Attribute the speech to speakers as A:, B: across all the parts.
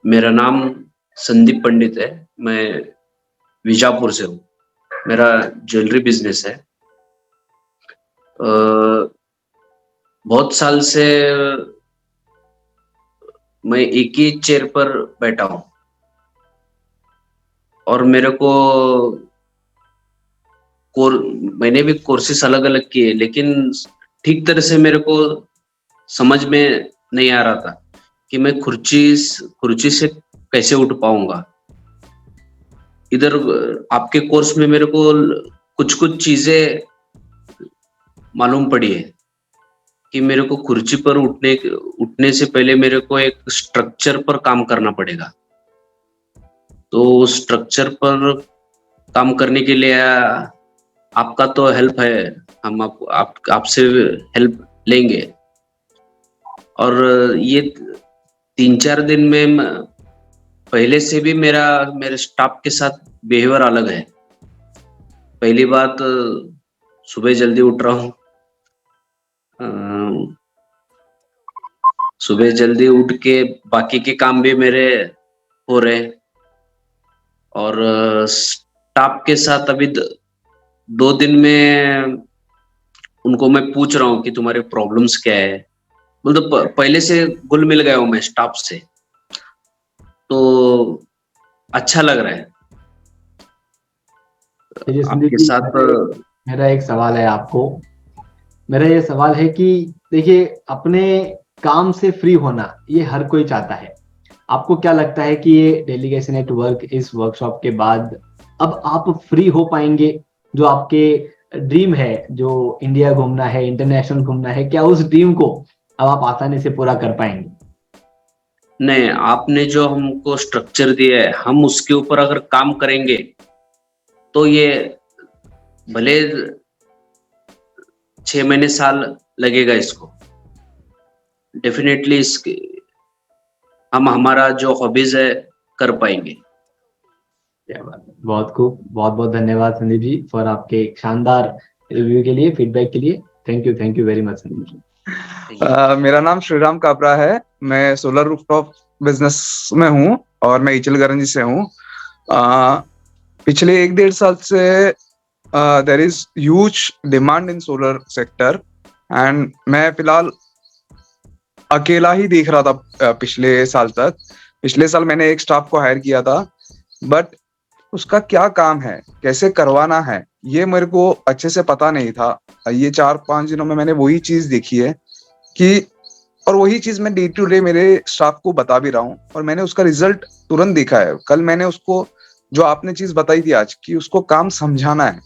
A: मेरा नाम संदीप पंडित है। मैं बीजापुर से हूँ। मेरा ज्वेलरी बिजनेस है। बहुत साल से मैं एक ही चेयर पर बैठा हूँ और मेरे को कोर मैंने भी कोर्सेस अलग अलग किए, लेकिन ठीक तरह से मेरे को समझ में नहीं आ रहा था कि मैं खुर्ची से कैसे उठ पाऊंगा। इधर आपके कोर्स में मेरे को कुछ कुछ चीजें मालूम पड़ी है कि मेरे को कुर्सी पर उठने से पहले मेरे को एक स्ट्रक्चर पर काम करना पड़ेगा। तो स्ट्रक्चर पर काम करने के लिए आपका तो हेल्प है। हम आपसे हेल्प लेंगे। और ये 3-4 दिन में पहले से भी मेरे स्टाफ के साथ बिहेवियर अलग है। पहली बात, सुबह जल्दी उठ रहा हूँ। सुबह जल्दी उठ के बाकी के काम भी मेरे हो रहे। और स्टाफ के साथ अभी 2 दिन में उनको मैं पूछ रहा हूँ कि तुम्हारे प्रॉब्लम्स क्या है। मतलब पहले से घुल मिल गया हूँ मैं स्टाफ से, तो अच्छा लग रहा है
B: चलिए संदीप
A: आपके
B: जी,
A: साथ।
B: मेरा एक सवाल है आपको। मेरा ये सवाल है कि देखिए, अपने काम से फ्री होना ये हर कोई चाहता है। आपको क्या लगता है कि ये डेलीगेशन एट वर्क इस वर्कशॉप के बाद अब आप फ्री हो पाएंगे? जो आपके ड्रीम है, जो इंडिया घूमना है, इंटरनेशनल घूमना है, क्या उस ड्रीम को अब आप आसानी से पूरा कर पाएंगे?
A: नहीं, आपने जो हमको स्ट्रक्चर दिया है, हम उसके ऊपर अगर काम करेंगे तो ये भले 6 महीने साल लगेगा इसको, डेफिनेटली इसके हम हमारा जो हॉबीज है कर पाएंगे।
B: क्या बात है, बहुत खूब। बहुत बहुत धन्यवाद संदीप जी फॉर आपके शानदार रिव्यू के लिए, फीडबैक के लिए। Thank you very much Sandeep ji.
C: मेरा नाम श्रीराम काबरा है। मैं सोलर रूफटॉप बिजनेस में हूँ और मैं इचलकरंजी से हूँ। पिछले 1-1.5 साल से there is huge demand in solar sector and मैं फिलहाल अकेला ही देख रहा था पिछले साल तक। पिछले साल मैंने एक स्टाफ को हायर किया था, बट उसका क्या काम है, कैसे करवाना है, ये मेरे को अच्छे से पता नहीं था। ये 4-5 दिनों में मैंने वही चीज देखी है कि, और वही चीज मैं डे टू डे मेरे स्टाफ को बता भी रहा हूँ और मैंने उसका रिजल्ट तुरंत देखा है। कल मैंने उसको जो आपने चीज बताई थी आज कि उसको काम समझाना है,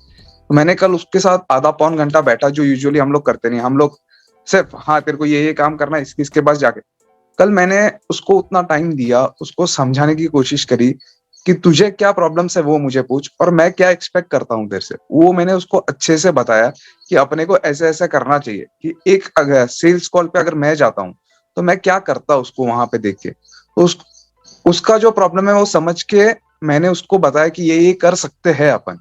C: तो मैंने कल उसके साथ आधा पौन घंटा बैठा, जो यूजुअली हम लोग करते नहीं। हम लोग सिर्फ हाँ तेरे को ये काम करना है, इसके पास जाके। कल मैंने उसको उतना टाइम दिया, उसको समझाने की कोशिश करी कि तुझे क्या प्रॉब्लम्स है वो मुझे पूछ और मैं क्या एक्सपेक्ट करता हूँ तेरे से, वो मैंने उसको अच्छे से बताया कि अपने को ऐसे ऐसा करना चाहिए। कि एक अगर सेल्स कॉल पे अगर मैं जाता हूँ तो मैं क्या करता उसको वहां पे देख के, तो उसका जो प्रॉब्लम है वो समझ के मैंने उसको बताया कि ये कर सकते हैं अपन।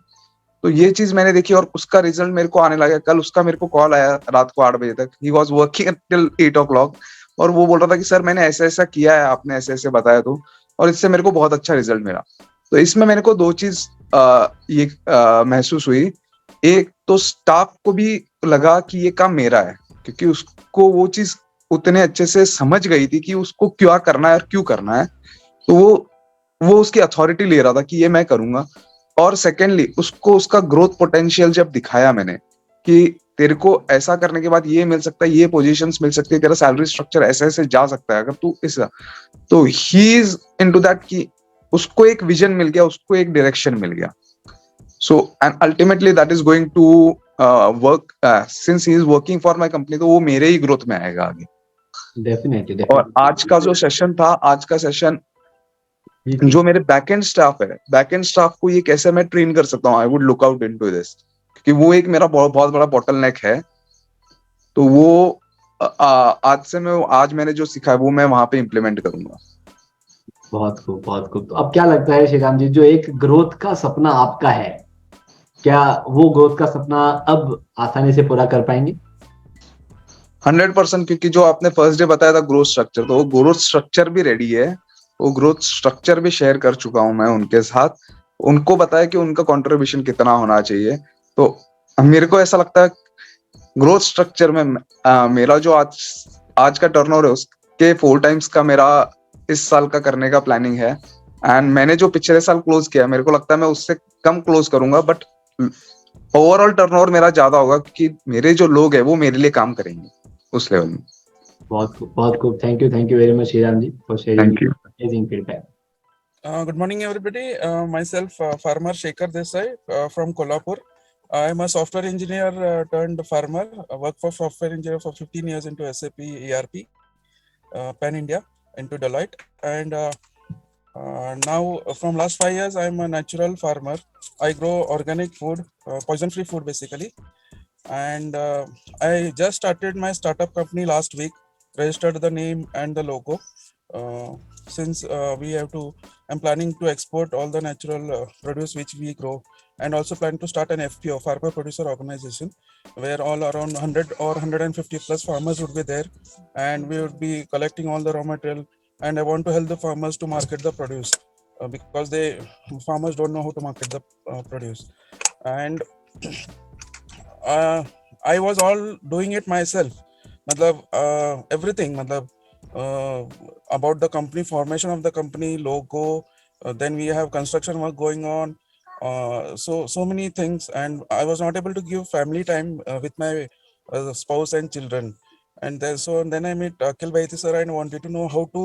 C: तो ये चीज मैंने देखी और उसका रिजल्ट मेरे को आने लगा। कल उसका मेरे को कॉल आया रात को 8 बजे तक। He was working till 8 o'clock और वो बोल रहा था कि सर मैंने ऐसा ऐसा किया है, आपने ऐसे ऐसे बताया तो, और इससे मेरे को बहुत अच्छा रिजल्ट मिला। तो इसमें मेरे को 2 चीज ये महसूस हुई। एक तो स्टाफ को भी लगा कि ये काम मेरा है, क्योंकि उसको वो चीज उतने अच्छे से समझ गई थी कि उसको क्या करना है और क्यों करना है। तो वो उसकी अथॉरिटी ले रहा था कि ये मैं करूंगा। और सेकेंडली उसको उसका ग्रोथ पोटेंशियल जब दिखाया मैंने कि तेरे को ऐसा करने के बाद ये मिल सकता है, ये पोजीशंस मिल सकती है, तेरा सैलरी स्ट्रक्चर ऐसे ऐसे जा सकता है अगर तू इस, तो ही इज इनटू दैट कि उसको एक विजन मिल गया, उसको एक डायरेक्शन मिल गया। So and ultimately that is going to work, since he is working for my company, तो वो मेरे ही ग्रोथ में आएगा आगे।
B: डेफिनेटली
C: और आज का जो सेशन था, आज का सेशन जो मेरे बैकएंड स्टाफ है, बैकएंड स्टाफ को ये कैसे मैं ट्रेन कर सकता हूँ, I would look out into this, क्योंकि वो एक मेरा बहुत बड़ा बॉटलनेक है। तो वो आज से मैं, आज मैंने जो सीखा है वो मैं वहां पे इम्प्लीमेंट करूंगा।
B: बहुत खूब, बहुत खूब। तो अब क्या लगता है श्रीराम जी, जो एक ग्रोथ का सपना आपका है, क्या वो ग्रोथ का सपना अब आसानी से पूरा कर पाएंगे?
C: 100%, क्योंकि जो आपने फर्स्ट डे बताया था ग्रोथ स्ट्रक्चर, तो वो ग्रोथ स्ट्रक्चर भी रेडी है। वो ग्रोथ स्ट्रक्चर भी शेयर कर चुका हूँ मैं उनके साथ, उनको बताया कि उनका कंट्रीब्यूशन कितना होना चाहिए। तो मेरे को ऐसा लगता है ग्रोथ स्ट्रक्चर में मेरा जो आज का टर्नओवर है उसके 4 टाइम्स का मेरा इस साल का करने का प्लानिंग है। एंड मैंने जो पिछले साल क्लोज किया मेरे को लगता है मैं उससे कम क्लोज करूंगा, बट ओवरऑल टर्नओवर मेरा ज्यादा होगा क्योंकि मेरे जो लोग हैं वो मेरे लिए काम करेंगे उस लेवल में।
B: बहुत खूब, बहुत खूब। Thank you very much Shriram ji for sharing
C: thank you.
B: Amazing feedback.
D: Good morning, everybody. Myself, farmer Shekhar Desai from Kolhapur. I am a software engineer turned farmer. I work for software engineer for 15 years into SAP ERP, Pan India, into Deloitte. And now, from last 5 years, I am a natural farmer. I grow organic food, poison-free food basically. And I just started my startup company last week, registered the name and the logo. Since I'm planning to export all the natural produce which we grow, and also plan to start an FPO, farmer producer organization, where all around 100 or 150 plus farmers would be there, and we would be collecting all the raw material. And I want to help the farmers to market the produce because farmers don't know how to market the produce. And I was all doing it myself. Everything, about the company, formation of the company, logo, then we have construction work going on, so many things, and I was not able to give family time with my spouse and children. And then I met Akhil Bhaiti sir and wanted to know how to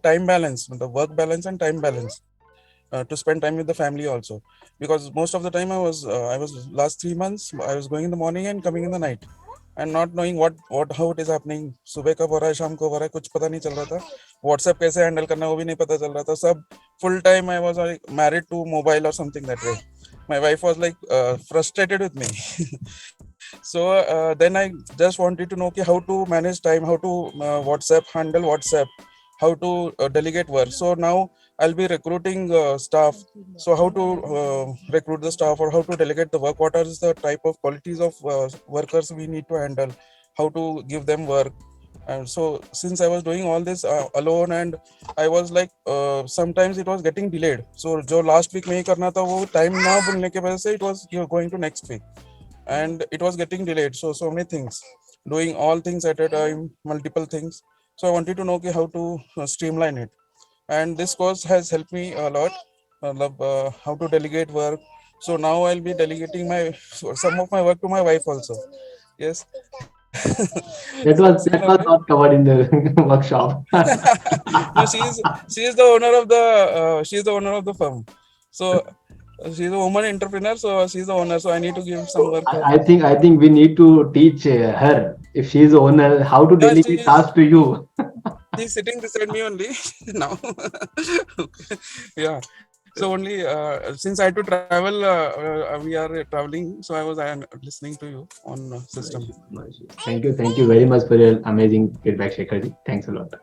D: time balance, the work balance and time balance, to spend time with the family also, because most of the time I was last 3 months I was going in the morning and coming in the night, and not knowing how it is happening. सुबह कब हो रहा है, शाम को हो रहा है, कुछ पता नहीं चल रहा था. WhatsApp कैसे हैंडल करना वो भी नहीं पता चल रहा था. सब full time I was like married to mobile or something that way. My wife was like frustrated with me. So then I just wanted to know how to manage time, how to handle WhatsApp, how to delegate work. So now I'll be recruiting staff. So how to recruit the staff, or how to delegate the work, what are the type of qualities of workers we need to handle, how to give them work. And so since I was doing all this alone, and I was like sometimes it was getting delayed. So जो last week में ही करना था वो time ना बोलने के वजह से it was going to next week, and it was getting delayed. So many things, doing all things at a time, multiple things. So I wanted to know how to streamline it, and this course has helped me a lot. How to delegate work. So now I'll be delegating some of my work to my wife also. Yes.
B: That was not covered in the workshop.
D: No, she is the owner of the firm. So she's a woman entrepreneur, so she's the owner. So I need to give some work.
B: I think we need to teach her, if she is the owner, how to delegate tasks to you.
D: He's sitting beside me only now. Okay. Yeah. So only since I had to travel, we are traveling. So I was listening to you on system.
B: Thank you very much for your amazing feedback, Shekhar ji. Thanks a lot.